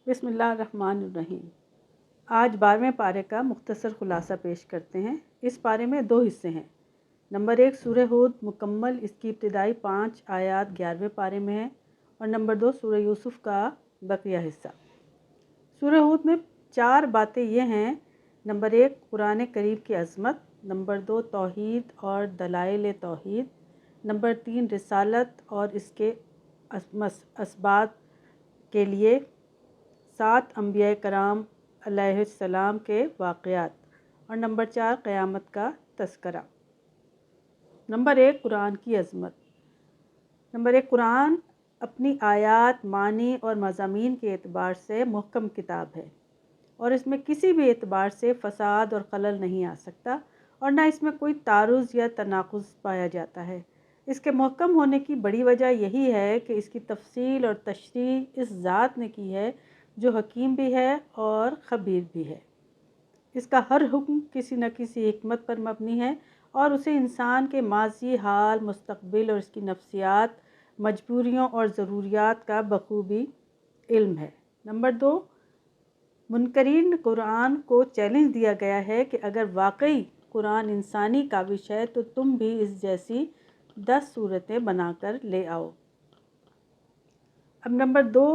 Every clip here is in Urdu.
بسم اللہ الرحمن الرحیم۔ آج 12ویں پارے کا مختصر خلاصہ پیش کرتے ہیں۔ اس پارے میں 2 حصے ہیں۔ نمبر 1 سورہ ہود مکمل، اس کی ابتدائی 5 آیات 11ویں پارے میں ہیں، اور نمبر 2 سورہ یوسف کا بقیہ حصہ۔ سورہ ہود میں 4 باتیں یہ ہیں۔ نمبر 1 قرآن کریم کی عظمت، نمبر 2 توحید اور دلائل توحید، نمبر 3 رسالت اور اس کے اسباب کے لیے 7 انبیاء کرام علیہ السلام کے واقعات، اور نمبر 4 قیامت کا تذکرہ۔ نمبر 1 قرآن کی عظمت۔ نمبر 1 قرآن اپنی آیات، معنی اور مضامین کے اعتبار سے محکم کتاب ہے، اور اس میں کسی بھی اعتبار سے فساد اور خلل نہیں آ سکتا، اور نہ اس میں کوئی تعارض یا تناقض پایا جاتا ہے۔ اس کے محکم ہونے کی بڑی وجہ یہی ہے کہ اس کی تفصیل اور تشریح اس ذات نے کی ہے جو حکیم بھی ہے اور خبیر بھی ہے۔ اس کا ہر حکم کسی نہ کسی حکمت پر مبنی ہے، اور اسے انسان کے ماضی، حال، مستقبل اور اس کی نفسیات، مجبوریوں اور ضروریات کا بخوبی علم ہے۔ نمبر 2 منکرین قرآن کو چیلنج دیا گیا ہے کہ اگر واقعی قرآن انسانی کاوش ہے تو تم بھی اس جیسی 10 صورتیں بنا کر لے آؤ۔ اب نمبر 2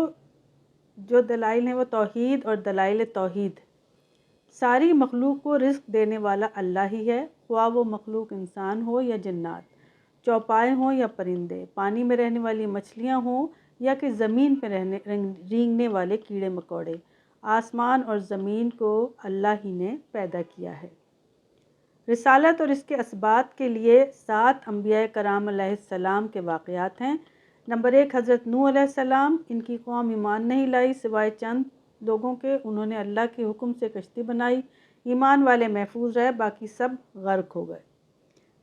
جو دلائل ہیں وہ توحید اور دلائل توحید۔ ساری مخلوق کو رزق دینے والا اللہ ہی ہے، خواہ وہ مخلوق انسان ہو یا جنات، چوپائے ہوں یا پرندے، پانی میں رہنے والی مچھلیاں ہوں یا کہ زمین پہ رینگنے والے کیڑے مکوڑے۔ آسمان اور زمین کو اللہ ہی نے پیدا کیا ہے۔ رسالت اور اس کے اسباب کے لیے 7 انبیاء کرام علیہ السلام کے واقعات ہیں۔ نمبر 1 حضرت نوح علیہ السلام۔ ان کی قوم ایمان نہیں لائی سوائے چند لوگوں کے، انہوں نے اللہ کے حکم سے کشتی بنائی، ایمان والے محفوظ رہے، باقی سب غرق ہو گئے۔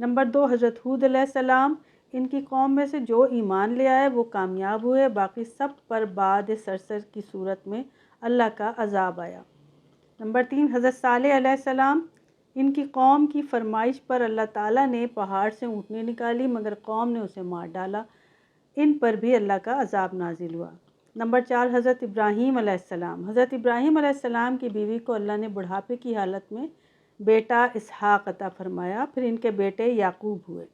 نمبر 2 حضرت ہود علیہ السلام۔ ان کی قوم میں سے جو ایمان لے آئے وہ کامیاب ہوئے، باقی سب پر باد سرسر کی صورت میں اللہ کا عذاب آیا۔ نمبر 3 حضرت صالح علیہ السلام۔ ان کی قوم کی فرمائش پر اللہ تعالیٰ نے پہاڑ سے اونٹنی نکالی، مگر قوم نے اسے مار ڈالا، ان پر بھی اللہ کا عذاب نازل ہوا۔ نمبر 4 حضرت ابراہیم علیہ السلام۔ حضرت ابراہیم علیہ السلام کی بیوی کو اللہ نے بڑھاپے کی حالت میں بیٹا اسحاق عطا فرمایا، پھر ان کے بیٹے یعقوب ہوئے۔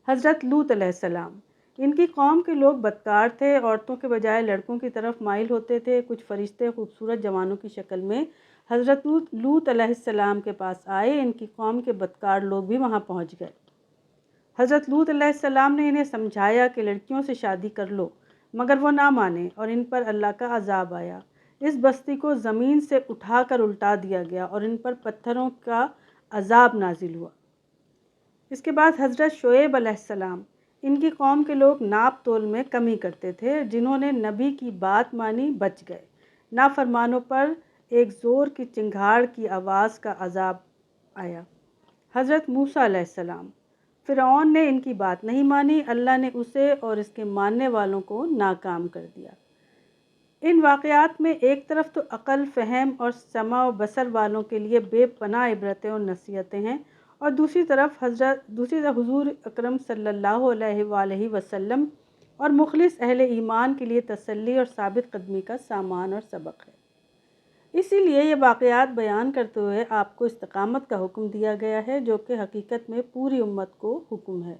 حضرت لوط علیہ السلام۔ ان کی قوم کے لوگ بدکار تھے، عورتوں کے بجائے لڑکوں کی طرف مائل ہوتے تھے۔ کچھ فرشتے خوبصورت جوانوں کی شکل میں حضرت لوط علیہ السلام کے پاس آئے، ان کی قوم کے بدکار لوگ بھی وہاں پہنچ گئے۔ حضرت لوط علیہ السلام نے انہیں سمجھایا کہ لڑکیوں سے شادی کر لو، مگر وہ نہ مانے، اور ان پر اللہ کا عذاب آیا۔ اس بستی کو زمین سے اٹھا کر الٹا دیا گیا، اور ان پر پتھروں کا عذاب نازل ہوا۔ اس کے بعد حضرت شعیب علیہ السلام۔ ان کی قوم کے لوگ ناپ تول میں کمی کرتے تھے، جنہوں نے نبی کی بات مانی بچ گئے۔ نافرمانوں پر ایک زور کی چنگھاڑ کی آواز کا عذاب آیا۔ حضرت موسیٰ علیہ السلام۔ فرعون نے ان کی بات نہیں مانی، اللہ نے اسے اور اس کے ماننے والوں کو ناکام کر دیا۔ ان واقعات میں ایک طرف تو عقل، فہم اور سمع و بصر والوں کے لیے بے پناہ عبرتیں اور نصیحتیں ہیں، اور دوسری طرف حضور اکرم صلی اللہ علیہ وآلہ وسلم اور مخلص اہل ایمان کے لیے تسلی اور ثابت قدمی کا سامان اور سبق ہے۔ اسی لیے یہ واقعات بیان کرتے ہوئے آپ کو استقامت کا حکم دیا گیا ہے، جو کہ حقیقت میں پوری امت کو حکم ہے۔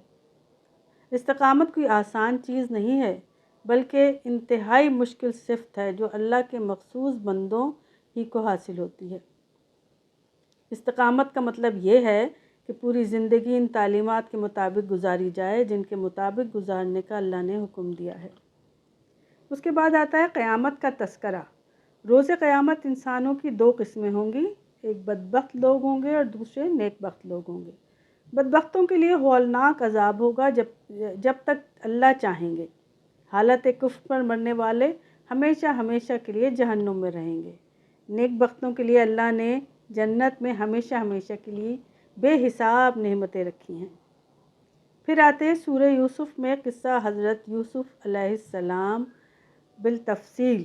استقامت کوئی آسان چیز نہیں ہے، بلکہ انتہائی مشکل صفت ہے جو اللہ کے مخصوص بندوں ہی کو حاصل ہوتی ہے۔ استقامت کا مطلب یہ ہے کہ پوری زندگی ان تعلیمات کے مطابق گزاری جائے جن کے مطابق گزارنے کا اللہ نے حکم دیا ہے۔ اس کے بعد آتا ہے قیامت کا تذکرہ۔ روز قیامت انسانوں کی 2 قسمیں ہوں گی، ایک بدبخت لوگ ہوں گے اور دوسرے نیک بخت لوگ ہوں گے۔ بدبختوں کے لیے ہولناک عذاب ہوگا جب تک اللہ چاہیں گے۔ حالت کفر پر مرنے والے ہمیشہ ہمیشہ کے لیے جہنم میں رہیں گے۔ نیک بختوں کے لیے اللہ نے جنت میں ہمیشہ ہمیشہ کے لیے بے حساب نعمتیں رکھی ہیں۔ پھر آتے ہیں سورہ یوسف میں قصہ حضرت یوسف علیہ السلام بالتفصیل۔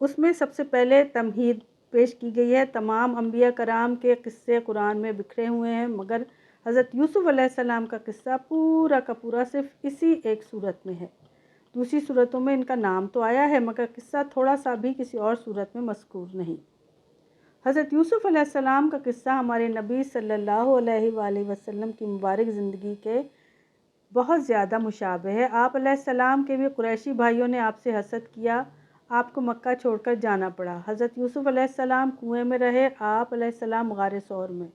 اس میں سب سے پہلے تمہید پیش کی گئی ہے۔ تمام انبیاء کرام کے قصے قرآن میں بکھرے ہوئے ہیں، مگر حضرت یوسف علیہ السلام کا قصہ پورا کا پورا صرف اسی ایک صورت میں ہے۔ دوسری صورتوں میں ان کا نام تو آیا ہے مگر قصہ تھوڑا سا بھی کسی اور صورت میں مذکور نہیں۔ حضرت یوسف علیہ السلام کا قصہ ہمارے نبی صلی اللہ علیہ وآلہ وسلم کی مبارک زندگی کے بہت زیادہ مشابہ ہے۔ آپ علیہ السلام کے بھی قریشی بھائیوں نے آپ سے حسد کیا، آپ کو مکہ چھوڑ کر جانا پڑا۔ حضرت یوسف علیہ السلام کنویں میں رہے، آپ علیہ السلام غار ثور میں۔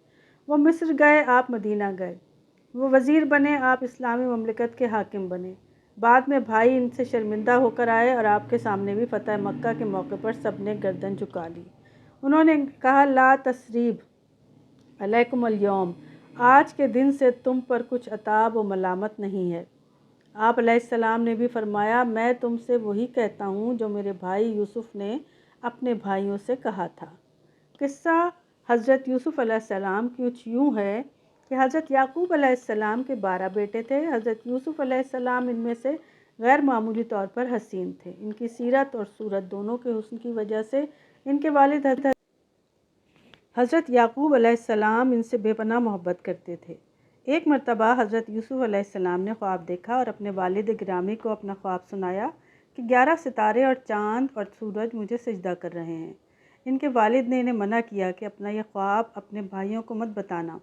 وہ مصر گئے، آپ مدینہ گئے۔ وہ وزیر بنے، آپ اسلامی مملکت کے حاکم بنے۔ بعد میں بھائی ان سے شرمندہ ہو کر آئے اور آپ کے سامنے بھی فتح مکہ کے موقع پر سب نے گردن جھکا لی۔ انہوں نے کہا لا تثریب علیکم اليوم، آج کے دن سے تم پر کچھ عتاب و ملامت نہیں ہے۔ آپ علیہ السلام نے بھی فرمایا میں تم سے وہی کہتا ہوں جو میرے بھائی یوسف نے اپنے بھائیوں سے کہا تھا۔ قصہ حضرت یوسف علیہ السلام کچھ یوں ہے کہ حضرت یعقوب علیہ السلام کے 12 بیٹے تھے۔ حضرت یوسف علیہ السلام ان میں سے غیر معمولی طور پر حسین تھے۔ ان کی سیرت اور صورت دونوں کے حسن کی وجہ سے ان کے والد حضرت یعقوب علیہ السلام ان سے بے پناہ محبت کرتے تھے۔ ایک مرتبہ حضرت یوسف علیہ السلام نے خواب دیکھا اور اپنے والد گرامی کو اپنا خواب سنایا کہ 11 ستارے اور چاند اور سورج مجھے سجدہ کر رہے ہیں۔ ان کے والد نے انہیں منع کیا کہ اپنا یہ خواب اپنے بھائیوں کو مت بتانا۔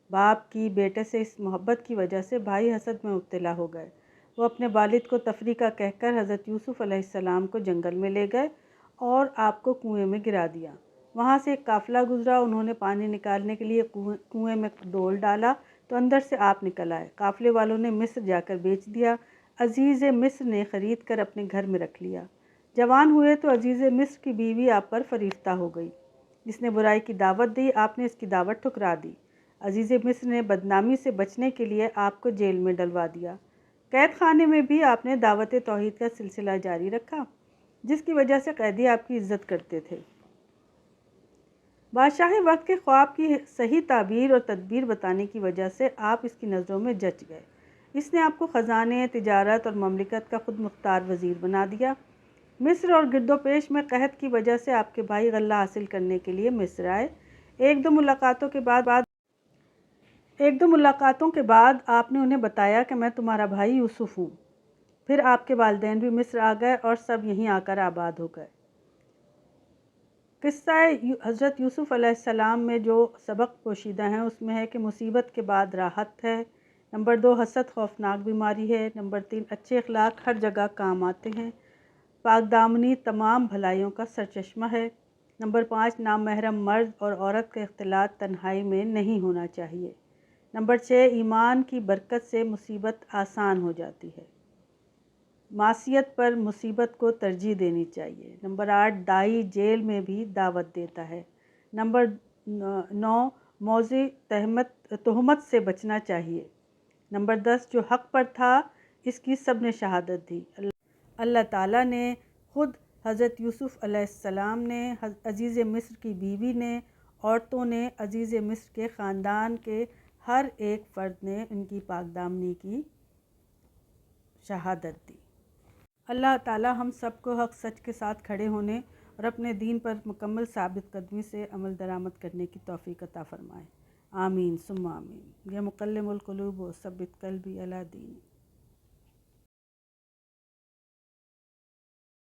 باپ کی بیٹے سے اس محبت کی وجہ سے بھائی حسد میں مبتلا ہو گئے۔ وہ اپنے والد کو تفریقہ کہہ کر حضرت یوسف علیہ السلام کو جنگل میں لے گئے اور آپ کو کنویں میں گرا دیا۔ وہاں سے ایک قافلہ گزرا، انہوں نے پانی نکالنے کے لیے کنویں میں ڈول ڈالا تو اندر سے آپ نکل آئے۔ قافلے والوں نے مصر جا کر بیچ دیا، عزیز مصر نے خرید کر اپنے گھر میں رکھ لیا۔ جوان ہوئے تو عزیز مصر کی بیوی آپ پر فریفتہ ہو گئی۔ جس نے برائی کی دعوت دی آپ نے اس کی دعوت ٹھکرا دی۔ عزیز مصر نے بدنامی سے بچنے کے لیے آپ کو جیل میں ڈلوا دیا۔ قید خانے میں بھی آپ نے دعوت توحید کا سلسلہ جاری رکھا، جس کی وجہ سے قیدی آپ کی عزت کرتے تھے۔ بادشاہ وقت کے خواب کی صحیح تعبیر اور تدبیر بتانے کی وجہ سے آپ اس کی نظروں میں جچ گئے۔ اس نے آپ کو خزانے، تجارت اور مملکت کا خود مختار وزیر بنا دیا۔ مصر اور گرد و پیش میں قحط کی وجہ سے آپ کے بھائی غلہ حاصل کرنے کے لیے مصر آئے۔ ایک دو ملاقاتوں کے بعد آپ نے انہیں بتایا کہ میں تمہارا بھائی یوسف ہوں۔ پھر آپ کے والدین بھی مصر آ گئے اور سب یہیں آ کر آباد ہو گئے۔ قصہ حضرت یوسف علیہ السلام میں جو سبق پوشیدہ ہیں اس میں ہے کہ مصیبت کے بعد راحت ہے۔ نمبر 2 حسد خوفناک بیماری ہے۔ نمبر 3 اچھے اخلاق ہر جگہ کام آتے ہیں۔ پاک دامنی تمام بھلائیوں کا سرچشمہ ہے۔ نمبر 5 نامحرم مرد اور عورت کا اختلاط تنہائی میں نہیں ہونا چاہیے۔ نمبر 6 ایمان کی برکت سے مصیبت آسان ہو جاتی ہے۔ معصیت پر مصیبت کو ترجیح دینی چاہیے۔ نمبر 8 دائی جیل میں بھی دعوت دیتا ہے۔ نمبر 9 موضع تہمت سے بچنا چاہیے۔ نمبر 10 جو حق پر تھا اس کی سب نے شہادت دی۔ اللہ تعالیٰ نے خود حضرت یوسف علیہ السلام نے، عزیز مصر کی بیوی نے، عورتوں نے، عزیز مصر کے خاندان کے ہر ایک فرد نے ان کی پاک دامنی کی شہادت دی۔ اللہ تعالیٰ ہم سب کو حق سچ کے ساتھ کھڑے ہونے اور اپنے دین پر مکمل ثابت قدمی سے عمل درآمد کرنے کی توفیق عطا فرمائے۔ آمین ثم آمین۔ یا مقلب القلوب ثبت قلبی علی دینک۔